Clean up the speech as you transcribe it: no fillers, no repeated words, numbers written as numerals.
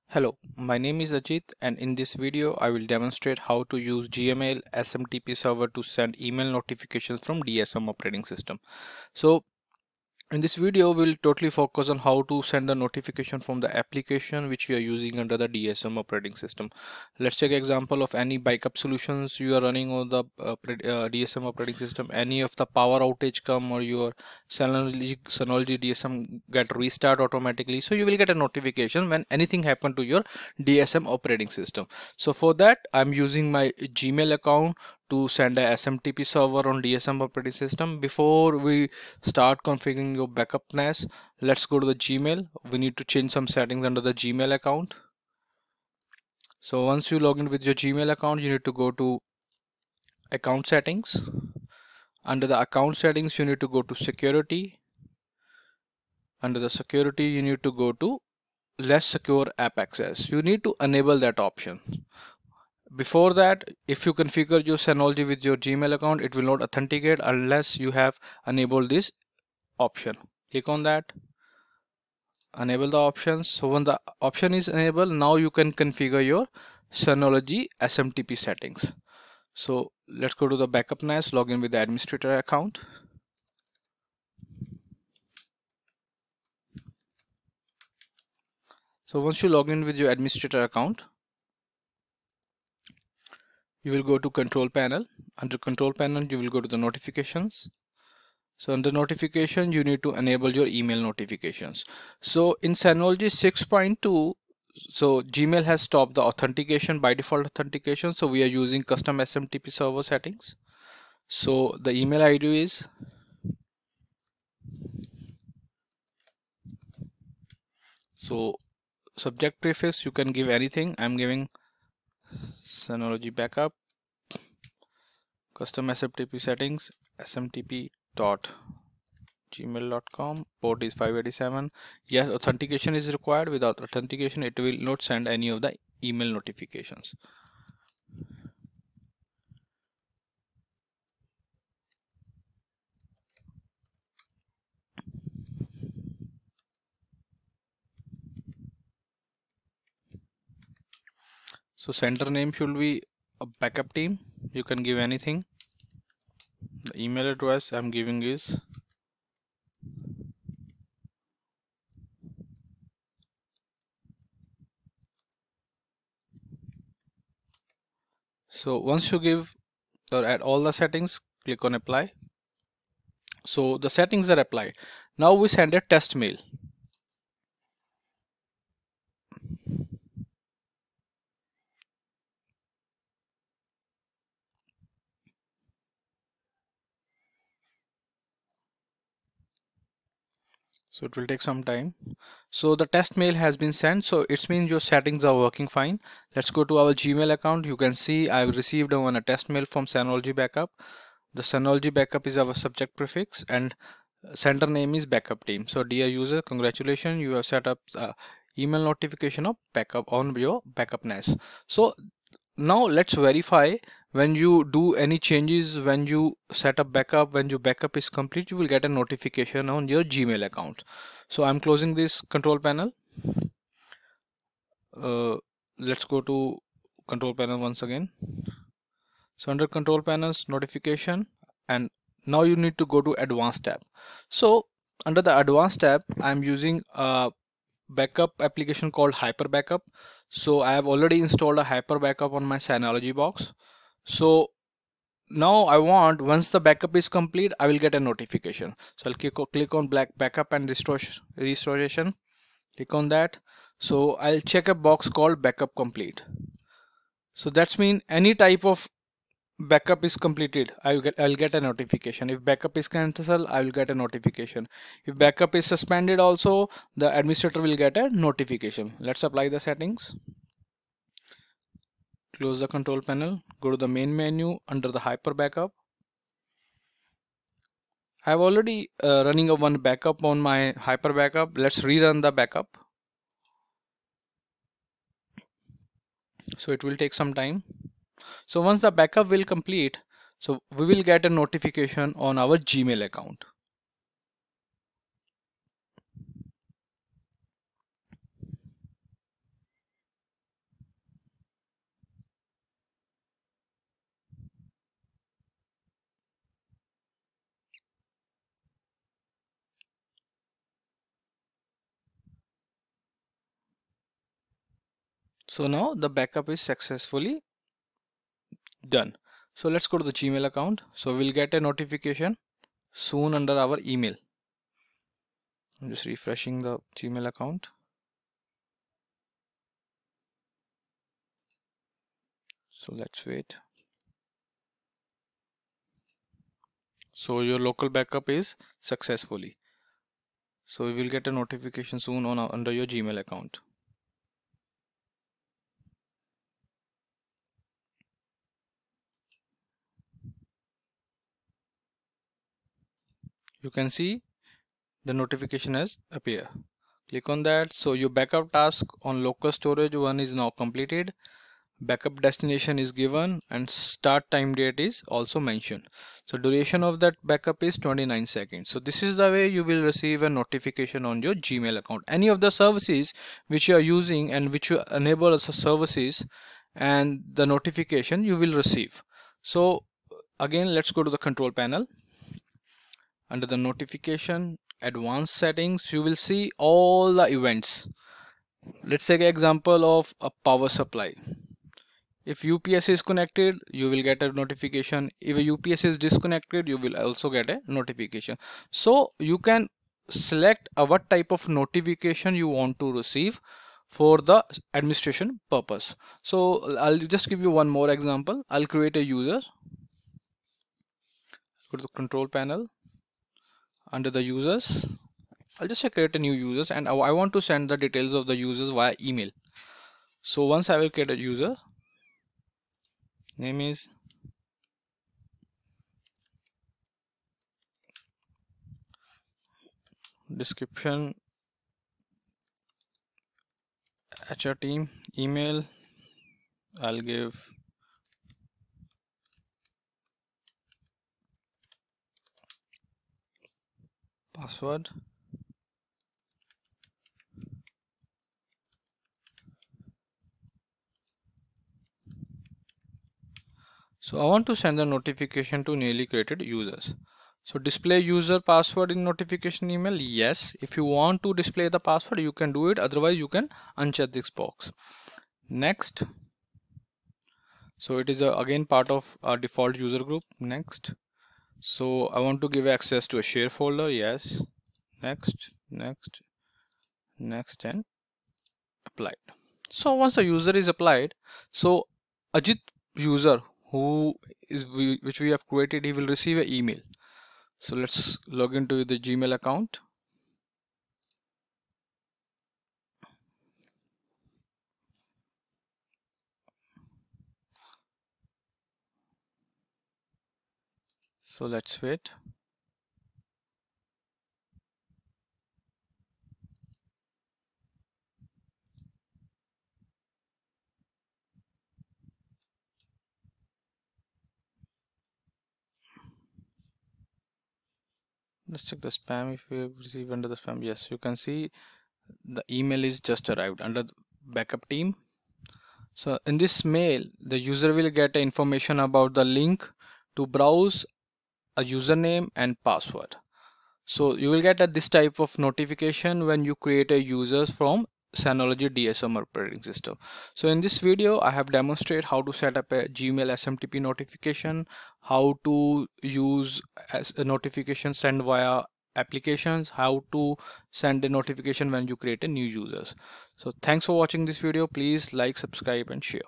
Hello, my name is Ajit, and in this video I will demonstrate how to use Gmail SMTP server to send email notifications from DSM operating system. So in this video, we'll totally focus on how to send the notification from the application which you are using under the DSM operating system. Let's take example of any backup solutions you are running on the DSM operating system. Any of the power outage come or your Synology DSM get restart automatically. So you will get a notification when anything happen to your DSM operating system. So for that, I'm using my Gmail account to send a SMTP server on DSM operating system. Before we start configuring your backup NAS, let's go to the Gmail. We need to change some settings under the Gmail account. So once you log in with your Gmail account, you need to go to account settings. Under the account settings, you need to go to security. Under the security, you need to go to less secure app access. You need to enable that option. Before that, if you configure your Synology with your Gmail account, it will not authenticate unless you have enabled this option. Click on that, enable the options. So when the option is enabled, now you can configure your Synology SMTP settings. So let's go to the backup NAS, log in with the administrator account. So once you log in with your administrator account, you will go to control panel. Under control panel, you will go to the notifications. So under notification, you need to enable your email notifications. So in Synology 6.2, so Gmail has stopped the authentication by default authentication. So we are using custom SMTP server settings. So the email ID is subject preface, you can give anything. I'm giving Synology backup, custom SMTP settings, smtp.gmail.com, port is 587. Yes, authentication is required. Without authentication, it will not send any of the email notifications. So center name should be a backup team. You can give anything. The email address I'm giving is so once you give or add all the settings, click on apply. So the settings are applied. Now we send a test mail. So it will take some time. So the test mail has been sent. So it means your settings are working fine. Let's go to our Gmail account. You can see I've received a test mail from Synology backup. The Synology backup is our subject prefix and center name is backup team. So dear user, congratulations, you have set up email notification of backup on your backup NAS. So now let's verify when you do any changes, when you set up backup, when your backup is complete, you will get a notification on your Gmail account. So I'm closing this control panel. Let's go to control panel once again. So under control panels, notification, and now you need to go to advanced tab. So under the advanced tab, I'm using a backup application called Hyper Backup. So I have already installed a Hyper Backup on my Synology box. So now I want, once the backup is complete, I will get a notification. So I'll click on black backup and restoration. Click on that. So I'll check a box called backup complete. So that's mean any type of backup is completed, I'll get a notification. If backup is cancelled, I will get a notification. If backup is suspended also, the administrator will get a notification. Let's apply the settings. Close the control panel, go to the main menu under the Hyper Backup. I've already running one backup on my Hyper Backup. Let's rerun the backup. So it will take some time. So once the backup will complete, so we will get a notification on our Gmail account. So now the backup is successfully done. So let's go to the Gmail account. So we'll get a notification soon under our email. I'm just refreshing the Gmail account. So let's wait. So your local backup is successfully. So you will get a notification soon on under your Gmail account. You can see the notification has appeared. Click on that. So your backup task on local storage 1 is now completed. Backup destination is given and start time date is also mentioned. So duration of that backup is 29 seconds. So this is the way you will receive a notification on your Gmail account. Any of the services which you are using and which you enable as a services, and the notification you will receive. So again, let's go to the control panel. Under the notification advanced settings, you will see all the events. Let's take an example of a power supply. If UPS is connected, you will get a notification. If a UPS is disconnected, you will also get a notification. So you can select what type of notification you want to receive for the administration purpose. So I'll just give you one more example. I'll create a user. Go to the control panel. Under the users, I'll just create a new users, and I want to send the details of the users via email. So once I will create a user, name is description HR team, email I'll give password, so I want to send a notification to newly created users. So display user password in notification email, yes. If you want to display the password, you can do it, otherwise you can uncheck this box. Next, so it is again part of our default user group. Next, so I want to give access to a share folder, yes. Next, next, next, and applied. So once the user is applied, so Ajit user which we have created, he will receive an email. So let's log into the Gmail account. So let's wait. Let's check the spam. If we receive under the spam, yes, you can see the email is just arrived under the backup team. So in this mail, the user will get information about the link to browse a username and password. So you will get this type of notification when you create a users from Synology DSM operating system. So in this video, I have demonstrated how to set up a Gmail SMTP notification, how to use as a notification sent via applications, how to send a notification when you create a new users. So thanks for watching this video. Please like, subscribe, and share.